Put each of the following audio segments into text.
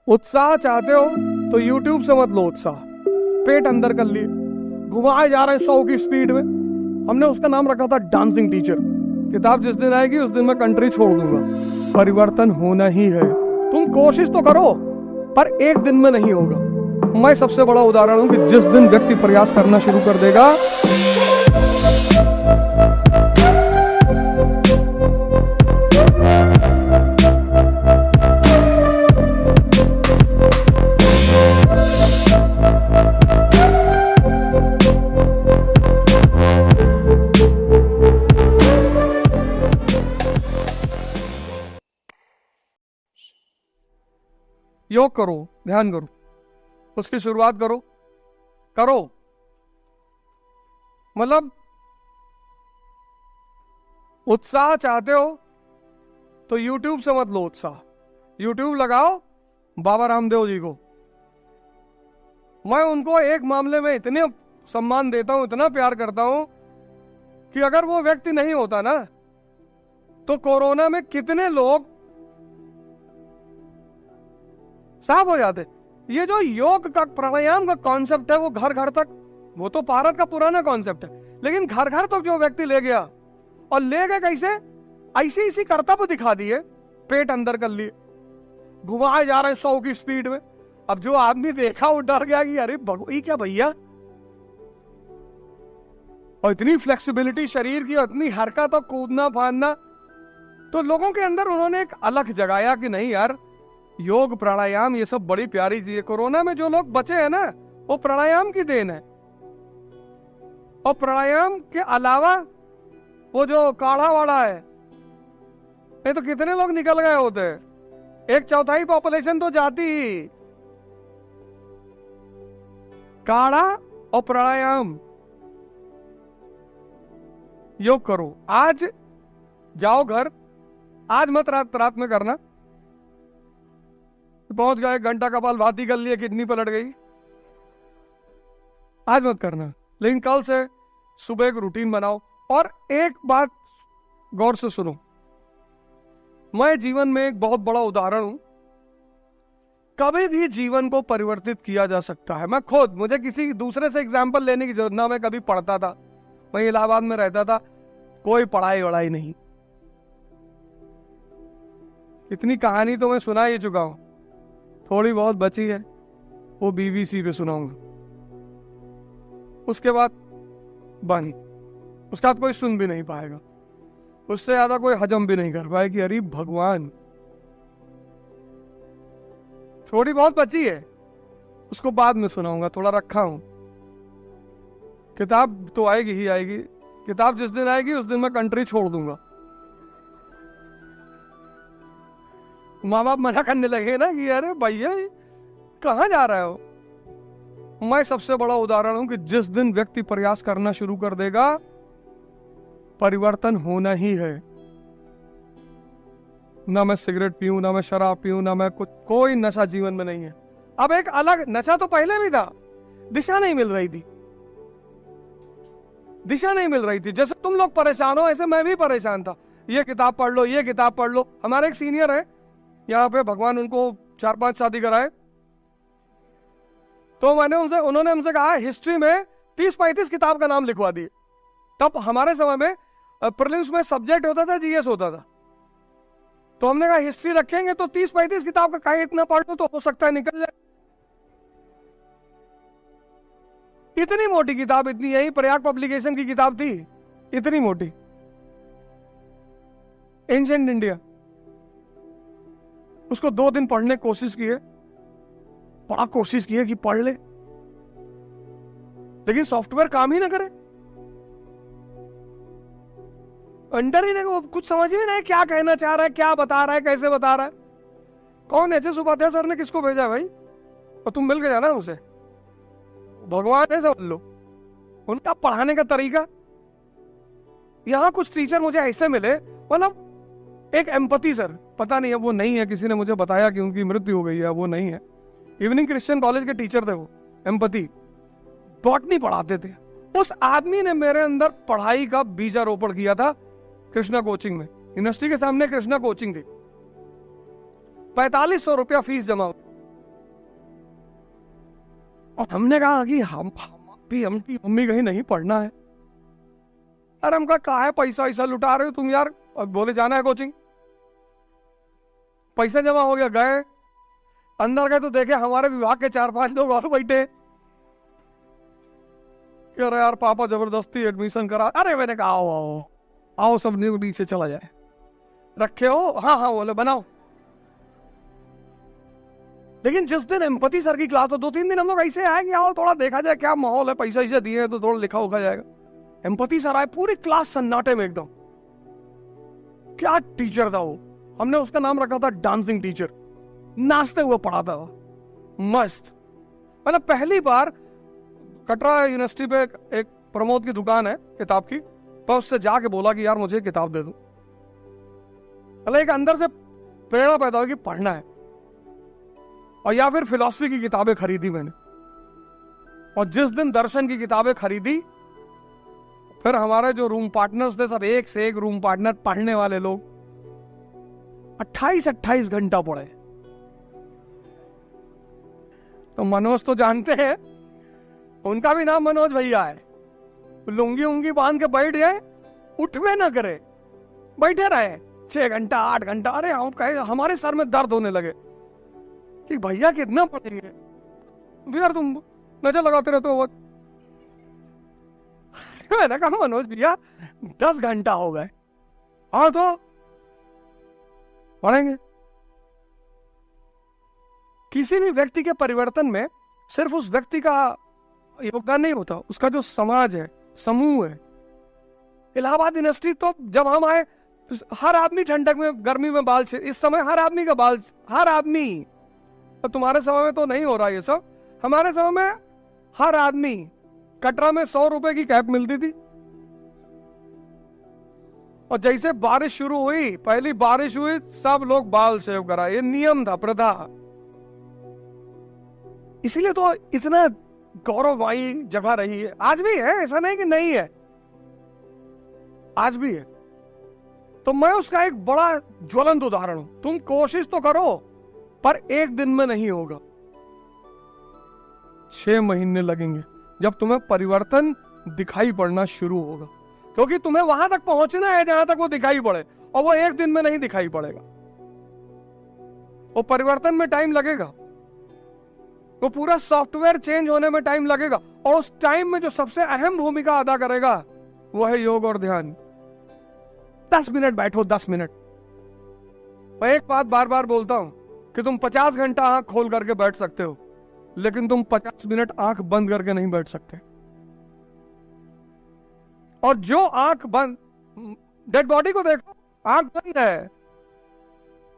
उत्साह चाहते हो तो YouTube से मत लो उत्साह, पेट अंदर कर लिए, घुमाए जा रहे हैं 100 की स्पीड में। हमने उसका नाम रखा था डांसिंग टीचर। किताब जिस दिन आएगी उस दिन मैं कंट्री छोड़ दूंगा। परिवर्तन होना ही है, तुम कोशिश तो करो पर एक दिन में नहीं होगा। मैं सबसे बड़ा उदाहरण हूं कि जिस दिन व्यक्ति प्रयास करना शुरू कर देगा, योग करो, ध्यान करो, उसकी शुरुआत करो। मतलब उत्साह चाहते हो तो YouTube से मत लो उत्साह, YouTube लगाओ बाबा रामदेव जी को। मैं उनको एक मामले में इतने सम्मान देता हूं, इतना प्यार करता हूं कि अगर वो व्यक्ति नहीं होता ना तो कोरोना में कितने लोग साफ हो जाते। ये जो योग का प्राणायाम का कॉन्सेप्ट है वो घर घर तक, वो तो भारत का पुराना कॉन्सेप्ट है, लेकिन घर घर तक जो व्यक्ति ले गया, और ले गए कैसे, ऐसे इसी कर्तव्य दिखा दिए, पेट अंदर कर लिए, घुमाए जा रहे हैं 100 की स्पीड में। अब जो आदमी देखा वो डर गया कि अरे ये क्या भैया, और इतनी फ्लेक्सिबिलिटी शरीर की, इतनी हरकत और कूदना फांदना, तो लोगों के अंदर उन्होंने एक अलग जगाया कि नहीं यार, योग प्राणायाम ये सब बड़ी प्यारी चीज है। कोरोना में जो लोग बचे हैं ना वो प्राणायाम की देन है। और प्राणायाम के अलावा वो जो काढ़ा वाढ़ा है, ये तो कितने लोग निकल गए होते हैं, 1/4 पॉपुलेशन तो जाती ही। काढ़ा और प्राणायाम, योग करो। आज जाओ घर, आज मत रात में करना, पहुंच गए, घंटा कपालभाति कर लिए, किडनी पलट गई, आज मत करना। लेकिन कल से सुबह एक रूटीन बनाओ। और एक बात गौर से सुनो, मैं जीवन में एक बहुत बड़ा उदाहरण हूं, कभी भी जीवन को परिवर्तित किया जा सकता है। मैं खुद, मुझे किसी दूसरे से एग्जाम्पल लेने की जरूरत ना, मैं कभी पढ़ता था, मैं इलाहाबाद में रहता था, कोई पढ़ाई वढ़ाई नहीं, इतनी कहानी तो मैं सुना ही चुका हूं, थोड़ी बहुत बची है वो BBC पे सुनाऊंगा। उसके बाद बानी, उसके बाद कोई सुन भी नहीं पाएगा, उससे ज्यादा कोई हजम भी नहीं कर पाए कि अरे भगवान। थोड़ी बहुत बची है, उसको बाद में सुनाऊंगा, थोड़ा रखा हूं। किताब तो आएगी ही आएगी, किताब जिस दिन आएगी उस दिन मैं कंट्री छोड़ दूंगा। माँ बाप मना करने लगे ना कि अरे भैया कहां जा रहे हो। मैं सबसे बड़ा उदाहरण हूं कि जिस दिन व्यक्ति प्रयास करना शुरू कर देगा, परिवर्तन होना ही है। ना मैं सिगरेट पीऊं, ना मैं शराब पीऊं, ना मैं कुछ, कोई नशा जीवन में नहीं है। अब एक अलग नशा तो पहले भी था, दिशा नहीं मिल रही थी, दिशा नहीं मिल रही थी। जैसे तुम लोग परेशान हो ऐसे मैं भी परेशान था, ये किताब पढ़ लो, ये किताब पढ़ लो। हमारे एक सीनियर है यहाँ पे, भगवान उनको 4-5 शादी कराए, तो उन्होंने हमसे कहा हिस्ट्री में 30-35 किताब का नाम लिखवा दिए। तब हमारे समय में प्रीलिम्स में सब्जेक्ट होता था, GS होता था, तो हमने कहा हिस्ट्री रखेंगे तो 30-35 किताब का कहीं इतना पढ़ लो तो हो सकता है निकल जाए। इतनी मोटी किताब, इतनी, यही प्रयाग पब्लिकेशन की किताब थी, इतनी मोटी, एंशिएंट इंडिया। उसको 2 दिन पढ़ने की कोशिश की है, बड़ा कोशिश की है कि पढ़ ले, लेकिन सॉफ्टवेयर काम ही ना करे, अंडर ही नहीं, कुछ समझ में नहीं क्या कहना चाह रहा है, क्या बता रहा है, कैसे बता रहा है। कौन HS उपाध्याय सर ने किसको भेजा है भाई, और तुम मिल के जाना उसे, भगवान है समझ लो, उनका पढ़ाने का तरीका। यहां कुछ टीचर मुझे ऐसे मिले, मतलब एक एम्पैथी सर, पता नहीं है वो नहीं है, किसी ने मुझे बताया कि उनकी मृत्यु हो गई है, वो नहीं है, इवनिंग क्रिश्चियन कॉलेज के टीचर थे वो, एम्पैथी, बॉटनी पढ़ाते थे। उस आदमी ने मेरे अंदर पढ़ाई का बीजारोपण किया था कृष्णा कोचिंग में, यूनिवर्सिटी के सामने कृष्णा कोचिंग थी, 4500 रुपया फीस जमा, और हमने कहा कि हमकी मम्मी कहीं नहीं पढ़ना है। अरे हम कहा है पैसा वैसा लुटा रहे हो तुम यार, और बोले जाना है कोचिंग। पैसा जमा हो गया, गए अंदर गए तो देखे हमारे विभाग के 4-5 लोग और बैठे। कह रहे यार पापा जबरदस्ती एडमिशन करा। अरे मैंने कहा आओ आओ आओ, सब नीचे चला जाए। रखे हो? हाँ हाँ बोले बनाओ। लेकिन जिस दिन एम्पैथी सर की क्लास, तो 2-3 दिन हम लोग ऐसे आए कि आओ थोड़ा देखा जाए क्या माहौल है, पैसा ऐसे दिए तो थोड़ा लिखा उखा जाएगा। एम्पैथी सर आए, पूरी क्लास सन्नाटे में एकदम। क्या टीचर था वो, हमने उसका नाम रखा था डांसिंग टीचर। नाचते हुए पढ़ाता था मस्त। मतलब पहली बार कटरा यूनिवर्सिटी पे एक प्रमोद की दुकान है किताब की, मैं उससे जाके बोला कि यार मुझे किताब दे दो। मतलब एक अंदर से प्रेरणा पैदा हुई कि पढ़ना है। और या फिर फिलॉसफी की किताबें खरीदी मैंने, और जिस दिन दर्शन की किताबें खरीदी, फिर हमारे जो रूम पार्टनर्स थे सब एक से एक रूम पार्टनर पढ़ने वाले लोग, 28-28 घंटा पढ़े। तो मनोज तो जानते हैं, उनका भी नाम मनोज भैया है। लुंगी उंगी बांध के बैठ गए, उठवे ना करे, बैठे रहे 6 घंटा 8 घंटा। अरे हम कहे, हमारे सर में दर्द होने लगे कि भैया कितना पढ़ेंगे यार, तुम नजर लगाते रहते हो। मैंने कहा मनोज भैया 10 घंटा हो गए, हाँ तो पढ़ेंगे। किसी भी व्यक्ति के परिवर्तन में सिर्फ उस व्यक्ति का योगदान नहीं होता, उसका जो समाज है, समूह है। इलाहाबाद यूनिवर्सिटी तो जब हम आए, हर आदमी ठंडक में गर्मी में बाल छे, इस समय हर आदमी का बाल, हर आदमी। तो तुम्हारे समय में तो नहीं हो रहा ये सब, हमारे समय में हर आदमी। कटरा में 100 रुपए की कैप मिलती थी, और जैसे बारिश शुरू हुई, पहली बारिश हुई, सब लोग बाल सेव करा। ये नियम था, प्रथा। इसीलिए तो इतना गौरवमयी जगह रही है, आज भी है, ऐसा नहीं कि नहीं है, आज भी है। तो मैं उसका एक बड़ा ज्वलंत उदाहरण हूं। तुम कोशिश तो करो, पर एक दिन में नहीं होगा, 6 महीने लगेंगे जब तुम्हें परिवर्तन दिखाई पड़ना शुरू होगा। क्योंकि तुम्हें वहां तक पहुंचना है जहां तक वो दिखाई पड़े, और वो एक दिन में नहीं दिखाई पड़ेगा। वो परिवर्तन में टाइम लगेगा, वो पूरा सॉफ्टवेयर चेंज होने में टाइम लगेगा। और उस टाइम में जो सबसे अहम भूमिका अदा करेगा वो है योग और ध्यान। 10 मिनट बैठो, 10 मिनट। मैं एक बात बार बार बोलता हूं कि तुम 50 घंटा आंख खोल करके बैठ सकते हो, लेकिन तुम 50 मिनट आंख बंद करके नहीं बैठ सकते। और जो आंख बंद, डेड बॉडी को देखो, आंख बंद है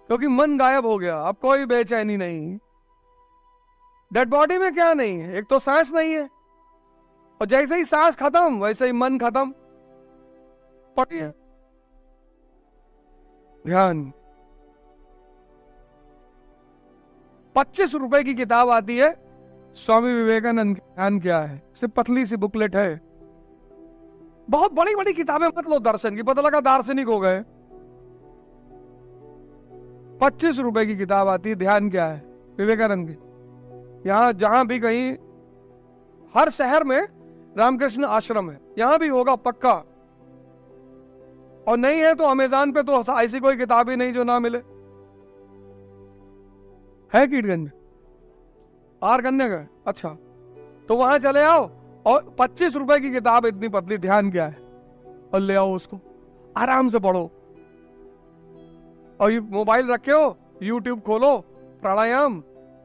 क्योंकि मन गायब हो गया, अब कोई बेचैनी नहीं। डेड बॉडी में क्या नहीं है? एक तो सांस नहीं है, और जैसे ही सांस खत्म वैसे ही मन खत्म। पढ़िए ध्यान। 25 रुपए की किताब आती है, स्वामी विवेकानंद ध्यान क्या है, सिर्फ पतली सी बुकलेट है। बहुत बड़ी बड़ी किताबें मत लो दर्शन की, पता लगा दार्शनिक हो गए। 25 रुपए की किताब आती है, ध्यान क्या है, विवेकानंद की। यहां जहां भी कहीं, हर शहर में रामकृष्ण आश्रम है, यहां भी होगा पक्का। और नहीं है तो अमेज़न पे तो ऐसी कोई किताब ही नहीं जो ना मिले। है कीटगंज में, आर गन्ने का, अच्छा तो वहां चले आओ, और 25 रुपए की किताब इतनी पतली, ध्यान क्या है, और ले आओ उसको, आराम से पढ़ो। और मोबाइल रखे हो, यूट्यूब खोलो, प्राणायाम,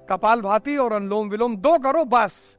कपाल भाती और अनुलोम विलोम 2 करो, बस